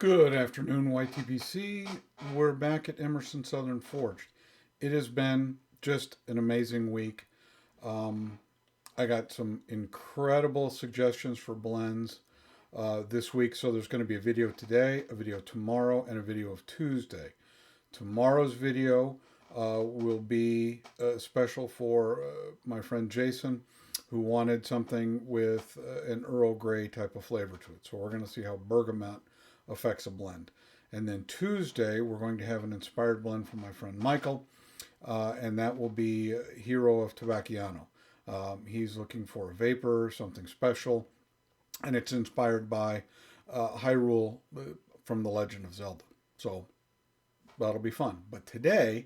Good afternoon, YTBC. We're back at Emerson Southern Forged. It has been just an amazing week. Um, I got some incredible suggestions for blends this week. So there's going to be a video today, a video tomorrow, and a video of Tuesday. Tomorrow's video will be special for my friend Jason, who wanted something with an Earl Grey type of flavor to it. So we're going to see how bergamot affects a blend. And then Tuesday, we're going to have an inspired blend from my friend Michael, and that will be Hero of Tabacchiano. He's looking for a vapor, something special, and it's inspired by Hyrule from The Legend of Zelda. So that'll be fun. But today,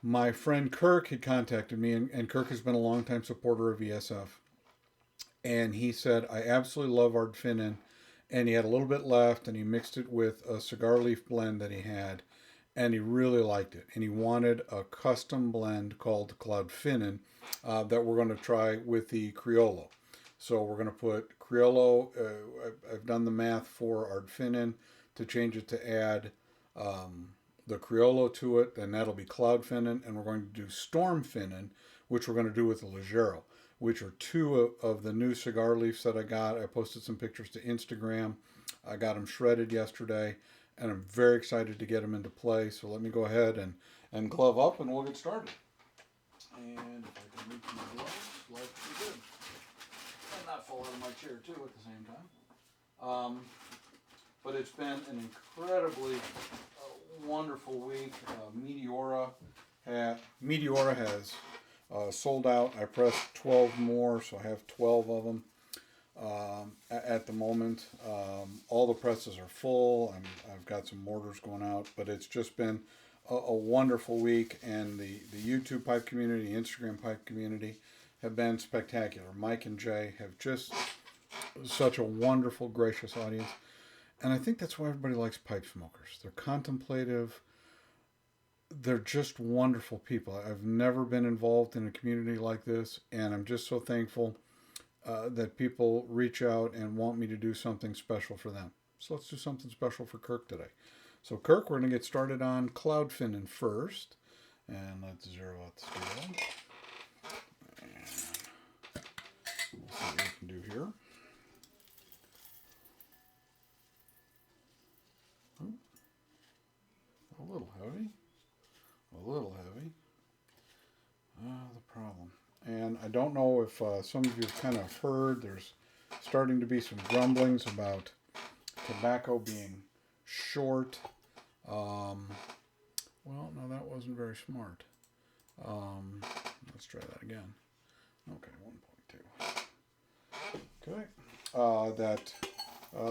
my friend Kirk had contacted me, and Kirk has been a longtime supporter of ESF. And he said, I absolutely love Ardfinnan. And he had a little bit left, and he mixed it with a cigar leaf blend that he had, and he really liked it. And he wanted a custom blend called Cloudfinnan that we're going to try with the Criollo. So we're going to put Criollo. I've done the math for Ardfinnan to change it to add the Criollo to it, and that'll be Cloudfinnan. And we're going to do Stormfinnan, which we're going to do with the Ligero, which are two of the new cigar leaves that I got. I posted some pictures to Instagram. I got them shredded yesterday, and I'm very excited to get them into play. So let me go ahead and glove up, and we'll get started. And if I can reach my gloves, life will be good. And not fall out of my chair, too, at the same time. But it's been an incredibly wonderful week. Meteora has sold out. I pressed 12 more, so I have 12 of them at the moment. All the presses are full. I've got some mortars going out, but it's just been a wonderful week, and the YouTube pipe community, Instagram pipe community have been spectacular. Mike and Jay have just such a wonderful, gracious audience, and I think that's why everybody likes pipe smokers. They're contemplative. They're just wonderful people. I've never been involved in a community like this, and I'm just so thankful that people reach out and want me to do something special for them. So let's do something special for Kirk today. So Kirk, we're going to get started on Cloudfinnan first, and let's zero out the scale. And we'll see what we can do here. Oh, a little heavy. A little heavy. The problem. And I don't know if some of you have kind of heard, there's starting to be some grumblings about tobacco being short. Well, no, that wasn't very smart. Let's try that again. Okay, 1.2. Okay.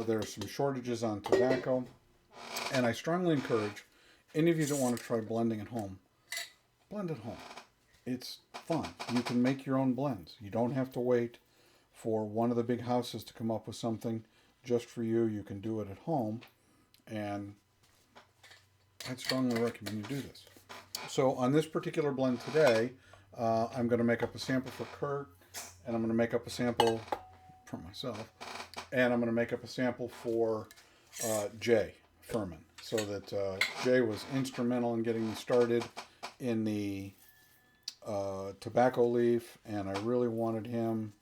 There's some shortages on tobacco. And I strongly encourage any of you that want to try blending at home, blend at home. It's fun. You can make your own blends. You don't have to wait for one of the big houses to come up with something just for you. You can do it at home, and I'd strongly recommend you do this. So on this particular blend today, I'm going to make up a sample for Kirk, and I'm going to make up a sample for myself, and I'm going to make up a sample for Jay Furman. So that Jay was instrumental in getting me started in the tobacco leaf, and I really wanted him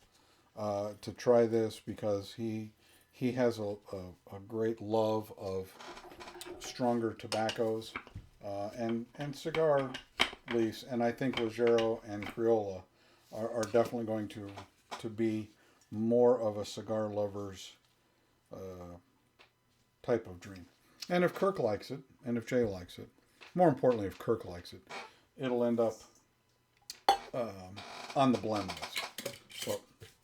to try this because he has a great love of stronger tobaccos and cigar leaves, and I think Ligero and Criollo are definitely going to be more of a cigar lover's type of dream. And if Kirk likes it, and if Jay likes it, more importantly, if Kirk likes it, it'll end up on the blend list. So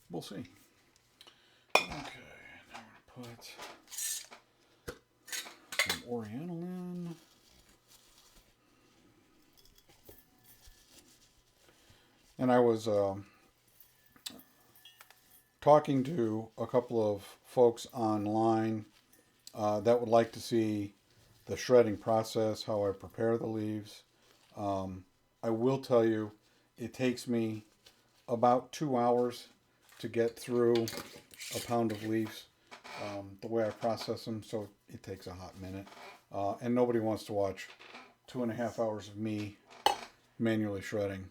we'll see. Okay, now we're going to put some Oriental in. And I was talking to a couple of folks online that would like to see the shredding process, how I prepare the leaves. I will tell you, it takes me about 2 hours to get through a pound of leaves. the way I process them, so it takes a hot minute. And nobody wants to watch 2.5 hours of me manually shredding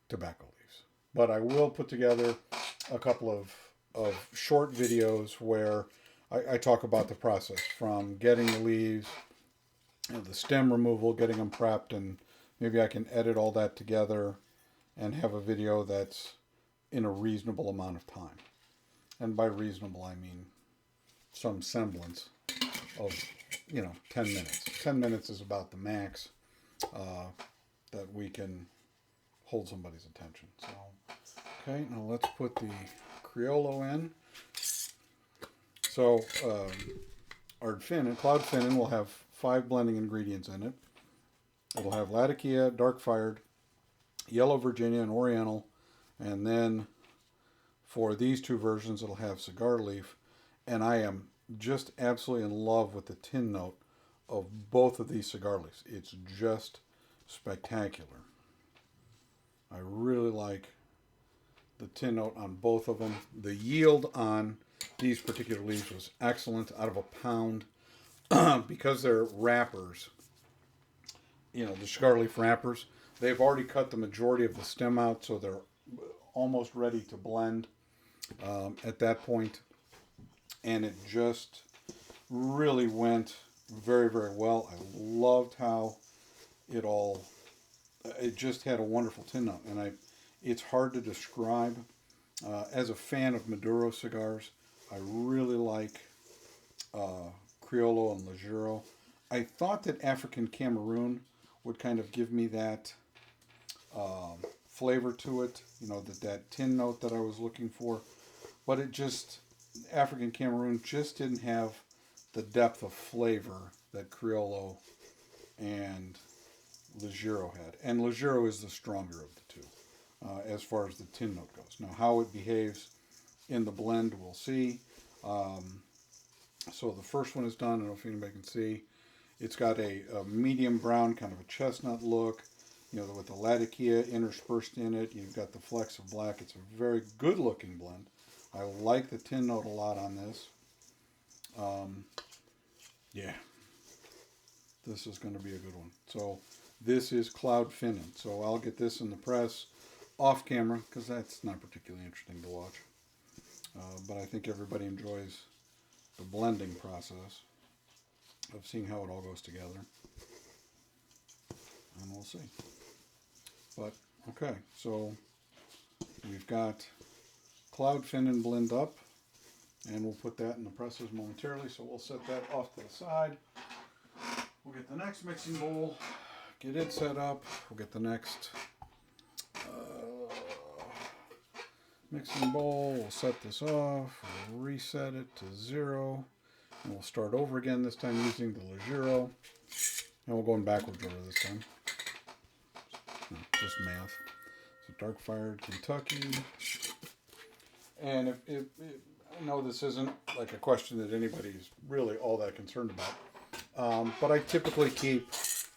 tobacco leaves. But I will put together a couple of short videos where I talk about the process from getting the leaves, the stem removal, getting them prepped, and maybe I can edit all that together and have a video that's in a reasonable amount of time. And by reasonable, I mean some semblance of, 10 minutes. 10 minutes is about the max that we can hold somebody's attention. So, okay, now let's put the Criollo in. So, Ardfinnan, Cloudfinnan will have 5 blending ingredients in it. It'll have Latakia, dark fired, yellow Virginia, and Oriental. And then for these 2 versions, it'll have cigar leaf. And I am just absolutely in love with the tin note of both of these cigar leaves. It's just spectacular. I really like the tin note on both of them. The yield on these particular leaves was excellent, out of a pound. Because they're wrappers, the cigar leaf wrappers, they've already cut the majority of the stem out, so they're almost ready to blend at that point. And it just really went very, very well. I loved how it just had a wonderful tin note. And it's hard to describe. As a fan of Maduro cigars, I really like Criollo and Ligero. I thought that African Cameroon would kind of give me that flavor to it, that tin note that I was looking for. But African Cameroon just didn't have the depth of flavor that Criollo and Ligero had. And Ligero is the stronger of the two as far as the tin note goes. Now, how it behaves in the blend, we'll see. So the first one is done. I don't know if anybody can see. It's got a medium brown, kind of a chestnut look, with the Latakia interspersed in it. You've got the flecks of black. It's a very good looking blend. I like the tin note a lot on this. Yeah, this is going to be a good one. So this is Cloudfinnan. So I'll get this in the press off camera because that's not particularly interesting to watch. But I think everybody enjoys the blending process of seeing how it all goes together. And we'll see. But, okay, so we've got Cloudfinnan blend up, and we'll put that in the presses momentarily, so we'll set that off to the side. We'll get the next mixing bowl, get it set up, we'll get the next mixing bowl, we'll set this off, we'll reset it to 0, and we'll start over again, this time using the Ligero, and we'll go in backwards order this time. Just math. So dark fired Kentucky. And if I know this isn't like a question that anybody's really all that concerned about, but I typically keep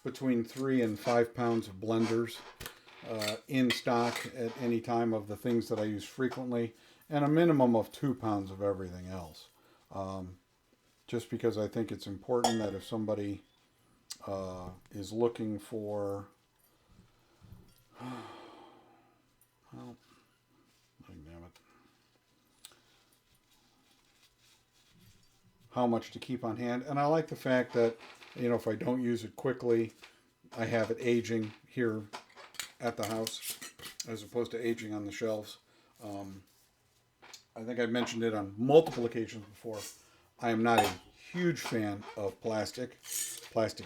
between 3 and 5 pounds of blenders in stock at any time of the things that I use frequently, and a minimum of 2 pounds of everything else. Just because I think it's important that if somebody is looking for, well, damn it, how much to keep on hand. And I like the fact that, if I don't use it quickly, I have it aging here at the house as opposed to aging on the shelves. I think I've mentioned it on multiple occasions before. I am not a huge fan of plastic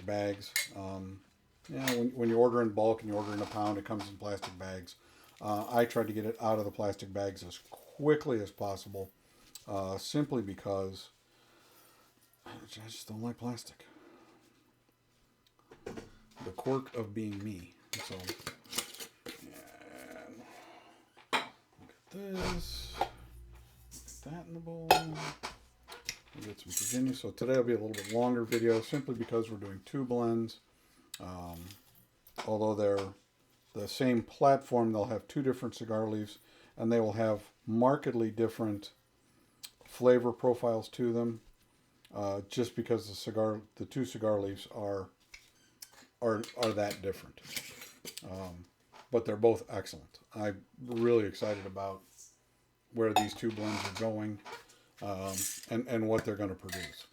bags. When you order in bulk and you order in a pound, it comes in plastic bags. I try to get it out of the plastic bags as quickly as possible, simply because I just don't like plastic. The quirk of being me. So, and look at this. Put that in the bowl. We'll get some Virginia. So today will be a little bit longer video, simply because we're doing 2 blends. Although they're the same platform, they'll have 2 different cigar leaves, and they will have markedly different flavor profiles to them, just because the two cigar leaves are that different. But they're both excellent. I'm really excited about where these two blends are going, and what they're going to produce.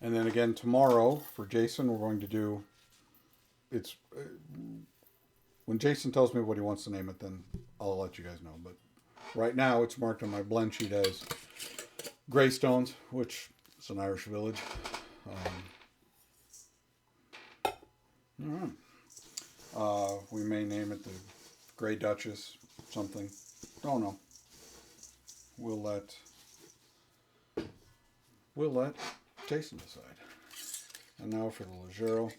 And then again tomorrow for Jason, we're going to do. It's when Jason tells me what he wants to name it, then I'll let you guys know. But right now, it's marked on my blend sheet as Greystones, which is an Irish village. All right. We may name it the Grey Duchess, something. Don't know. We'll let Jason decide. And now for the Ligero.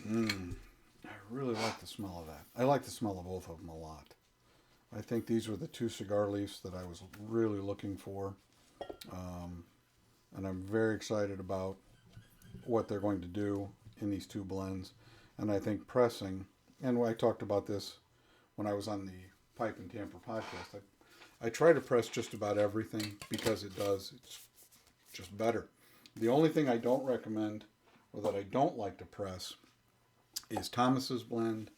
I really like the smell of that. I like the smell of both of them a lot. I think these were the two cigar leaves that I was really looking for. And I'm very excited about what they're going to do in these two blends. And I think pressing, and I talked about this when I was on the Pipe and Tamper podcast, I try to press just about everything because it's just better. The only thing I don't recommend, or that I don't like to press, is Thomas's blend,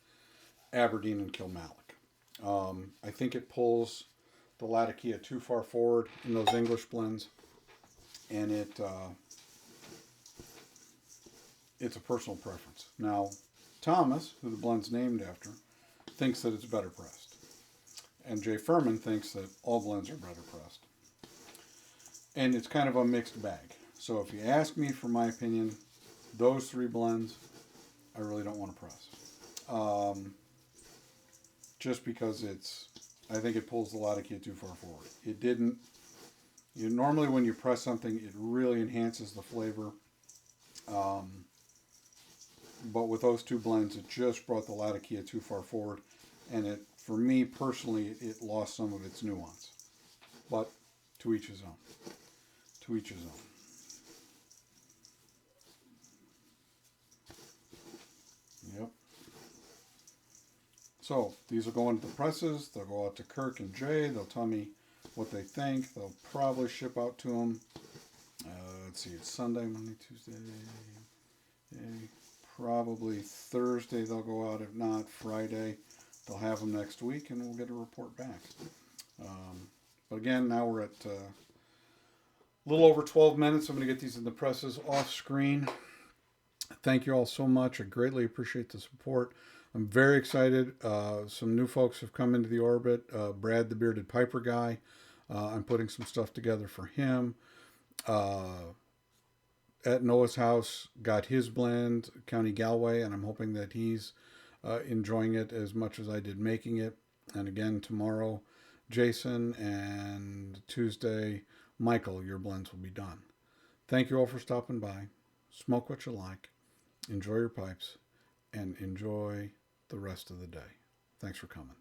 Aberdeen and Kilmallock. I think it pulls the Latakia too far forward in those English blends, and it's a personal preference. Now, Thomas, who the blend's named after, thinks that it's better pressed. And Jay Furman thinks that all blends are better pressed. And it's kind of a mixed bag. So if you ask me for my opinion, those three blends, I really don't want to press. Just because I think it pulls the Latakia too far forward. It didn't. Normally when you press something, it really enhances the flavor. But with those two blends, it just brought the Latakia too far forward. And for me personally, it lost some of its nuance. But to each his own. To each his own. Yep. So these will go into the presses. They'll go out to Kirk and Jay. They'll tell me what they think. They'll probably ship out to them. Let's see, it's Sunday, Monday, Tuesday. Probably Thursday they'll go out. If not, Friday. They'll have them next week, and we'll get a report back. But again, now we're at a little over 12 minutes. I'm going to get these in the presses off screen. Thank you all so much. I greatly appreciate the support. I'm very excited. Some new folks have come into the orbit. Brad, the bearded piper guy. I'm putting some stuff together for him. At Noah's house, got his blend, County Galway, and I'm hoping that he's enjoying it as much as I did making it. And again, tomorrow, Jason, and Tuesday, Michael, your blends will be done. Thank you all for stopping by. Smoke what you like. Enjoy your pipes. And enjoy the rest of the day. Thanks for coming.